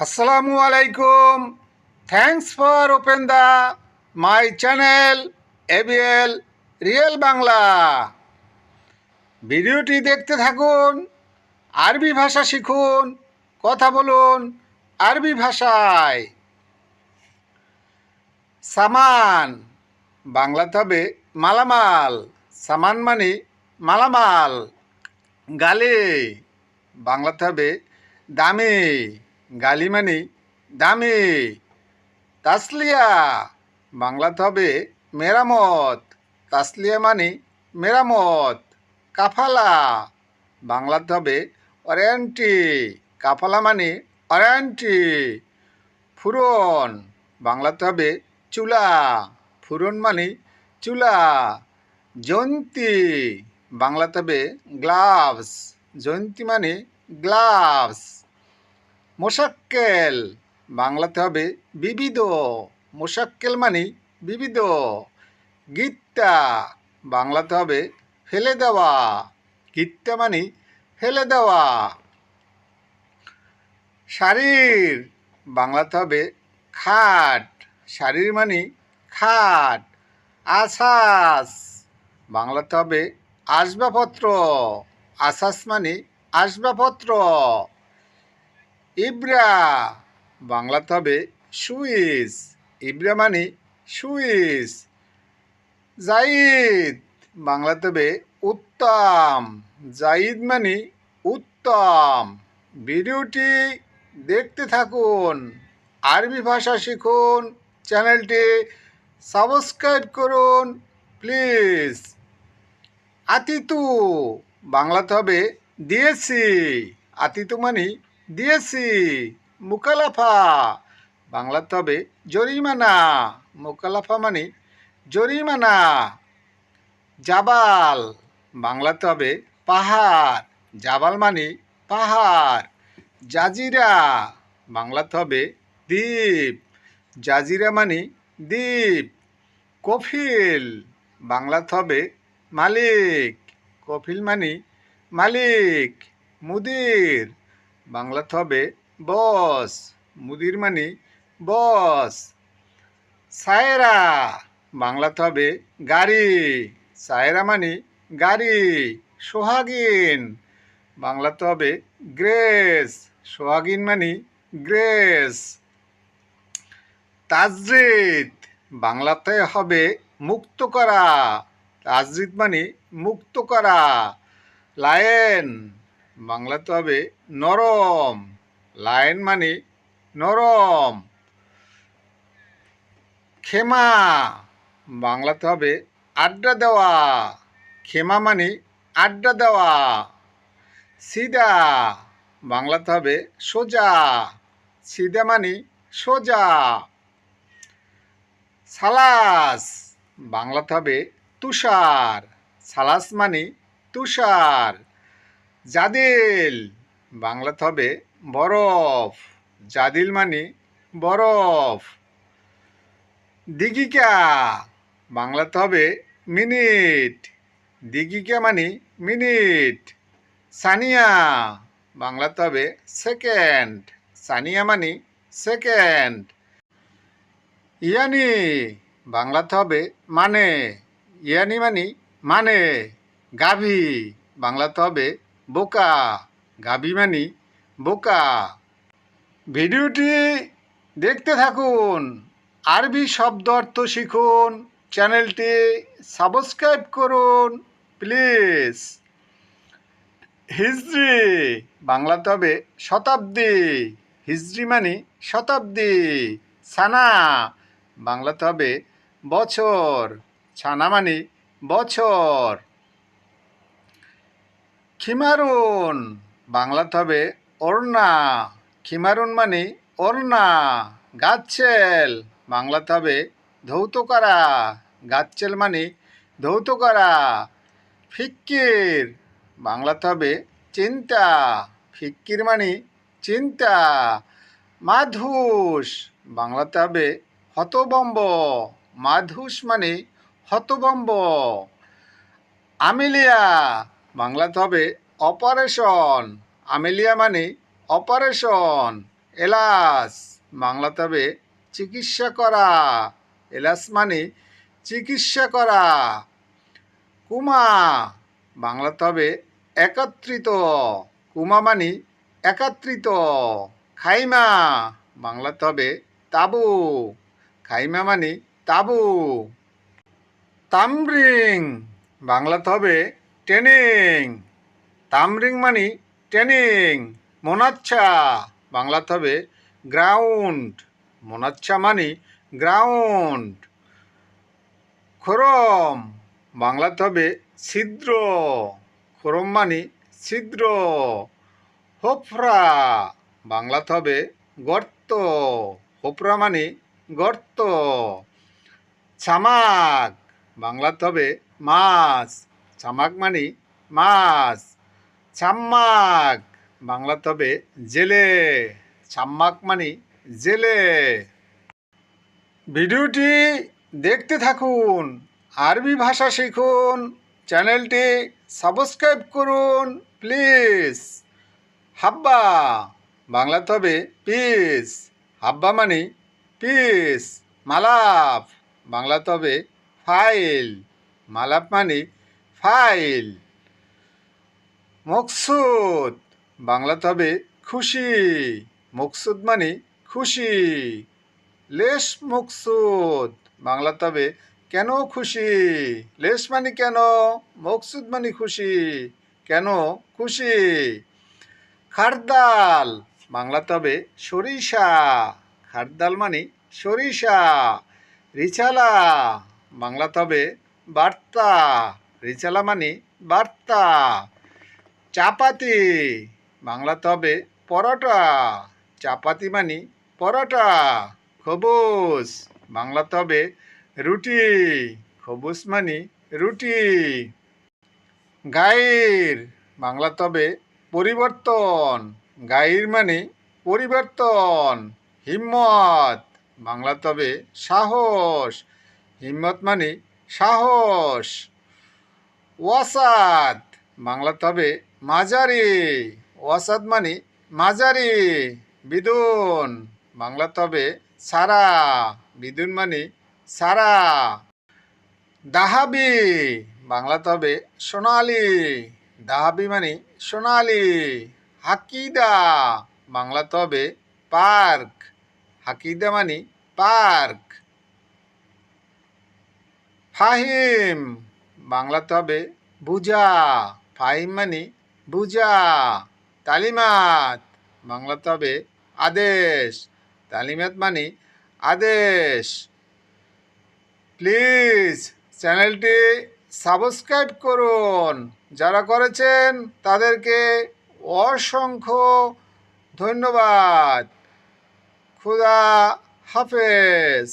আসসালামু আলাইকুম। Thanks for open the my channel ABL real Bangla. ভিডিওটি দেখতে থাকুন, আরবি ভাষা শিখুন, কথা বলুন আরবি ভাষায়। সামান বাংলাতে হবে মালামাল। সামান মানে মালামাল। গালি বাংলাতে হবে দামি। গালি মানে দামি। তাসলিয়া বাংলাতে হবে মেরামত। তাসলিয়া মানে মেরামত। কাফালা বাংলাতে হবে ওয়ারেন্টি। কাফালা মানে ওয়ারেন্টি। ফুরন বাংলাতে হবে চুলা। ফুরন মানে চুলা। জয়ন্তী বাংলাতে হবে গ্লাভস। জয়ন্তী মানে গ্লাভস। মোশাক্কেল বাংলাতে হবে বিবিধ। মোশাক্কেল মানে বিবিধ। গিত্তা বাংলাতে হবে ফেলে দেওয়া। গিত্তা মানে ফেলে দেওয়া। শারীর বাংলাতে হবে খাট। শারীর মানে খাট। আসাস বাংলাতে হবে আসবাবপত্র। আসাস মানে আসবাবপত্র। ইব্রা বাংলাতে হবে সুইচ। ইব্রা মানে সুইচ। জাইদ বাংলাতে হবে উত্তম। জাইদ মানে উত্তম। ভিডিওটি দেখতে থাকুন, আরবি ভাষা শিখুন, চ্যানেলটি সাবস্ক্রাইব করুন প্লিজ। আতিতু বাংলাতে হবে দিয়েছি। আতিতু মানে দিয়েছি। মুকালাফা বাংলাতে হবে জরিমানা। মুকালাফা মানে জরিমানা। জাবাল বাংলাতে হবে পাহাড়। জাবাল মানে পাহাড়। জাজিরা বাংলাতে হবে দ্বীপ। জাজিরা মানে দ্বীপ। কফিল বাংলাতে হবে মালিক। কফিল মানে মালিক। মুদির বাংলাতে হবে বস। মুদির মানে বস। সায়রা বাংলাতে হবে গাড়ি। সায়রা মানে গাড়ি। সোহাগিন বাংলাতে হবে গ্রেস। সোহাগিন মানে গ্রেস। তাজরিদ বাংলাতে হবে মুক্ত করা। তাজরিদ মানে মুক্ত করা। লায়েন বাংলাতে হবে নরম। লায়েন মানে নরম। খেমা বাংলাতে হবে আড্ডা দেওয়া। খেমা মানে আড্ডা দেওয়া। সিদা বাংলাতে হবে সোজা। সিদা মানে সোজা। সালাস বাংলাতে হবে তুষার। সালাস মানে তুষার। জাদিল বাংলাতে হবে বরফ। জাদিল মানে বরফ। দিগিকা বাংলাতে হবে মিনিট। দিগিকা মানে মিনিট। সানিয়া বাংলাতে হবে সেকেন্ড। সানিয়া মানে সেকেন্ড। ইয়ানি বাংলাতে হবে মানে। ইয়ানি মানে মানে। গাভী বাংলাতে হবে বোকা। গাভী মানে বোকা। ভিডিওটি দেখতে থাকুন, আরবি শব্দ অর্থ শিখুন, চ্যানেলটি সাবস্ক্রাইব করুন প্লিজ। হিজরি বাংলাতে হবে শতাব্দী। হিজরি মানে শতাব্দী। সানা বাংলাতে হবে বছর। ছানা মানে বছর। খিমারুন বাংলাতে হবে ওড়না। খিমারুন মানে ওড়না। গাচ্ছেল বাংলাতে হবে ধৌত করা। গাচ্ছেল মানে ধৌত করা। ফিক্কির বাংলাতে হবে চিন্তা। ফিক্কির মানে চিন্তা। মাধুস বাংলাতে হবে হতবম্ব। মাধুস মানে হতবম্ব। আমিলিয়া বাংলাতে হবে অপারেশন। আমিলিয়া মানে অপারেশন। এলাচ বাংলাতে হবে চিকিৎসা করা। এলাচ মানে চিকিৎসা করা। কুমা বাংলাতে হবে একত্রিত। কুমা মানে একত্রিত। খাইমা বাংলাতে হবে তাঁবু। খাইমা মানে তাঁবু। তামরিং বাংলাতে হবে ট্রেনিং। তামরিং মানে ট্রেনিং। মোনাচ্ছা বাংলাতে হবে গ্রাউন্ড। মোনাচ্ছা মানে গ্রাউন্ড। খোরম বাংলাতে হবে ছিদ্র। খোরম মানে ছিদ্র। হোফরা বাংলাতে হবে গর্ত। হোফরা মানে গর্ত। ছামাক বাংলাতে হবে মাছ। ছামাক মানে মাছ। ছাম্মাক বাংলাতে হবে জেলে। ছাম্মাক মানে জেলে। ভিডিওটি দেখতে থাকুন, আরবি ভাষা শিখুন, চ্যানেলটি সাবস্ক্রাইব করুন প্লিজ। হাব্বা বাংলাতে হবে পিস। হাব্বা মানে পিস। মালাপ বাংলাতে হবে ফাইল। মালাপ মানে ফাইল। মকসুদ বাংলাতে হবে খুশি। মকসুদ মানে খুশি। লেশ মকসুদ বাংলাতে হবে কেন খুশি। লেশ মানে কেন, মকসুদ মানে খুশি, কেন খুশি। খারদাল বাংলাতে হবে সরিষা। খারদাল মানে সরিষা। রিচালা বাংলাতে হবে বার্তা। রিচালা মানে বার্তা। চাপাতি বাংলাতে হবে পরোটা। চাপাতি মানে পরোটা। খবুজ বাংলাতে হবে রুটি। খবুজ মানে রুটি। গাইর বাংলাতে হবে পরিবর্তন। গাইর মানে পরিবর্তন। হিম্মত বাংলাতে হবে সাহস। হিম্মত মানে সাহস। ওয়াসাদ বাংলাতে হবে মাঝারি। ওয়াসাদ মানে মাঝারি। বিদুন বাংলাতে হবে সারা। বিদুন মানে সারা। দাহাবি বাংলাতে হবে সোনালি। দাহাবি মানে সোনালি। হাকিদা বাংলাতে হবে পার্ক। হাকিদা মানে পার্ক। ফাহিম বাংলাতে হবে বুঝা। ফাহিম মানে বুঝা। তালিমাত বাংলাতে হবে আদেশ। তালিমাত মানে আদেশ। প্লিজ চ্যানেলটি সাবস্ক্রাইব করুন। যারা করেছেন তাদেরকে অসংখ্য ধন্যবাদ। খুদা হাফেজ।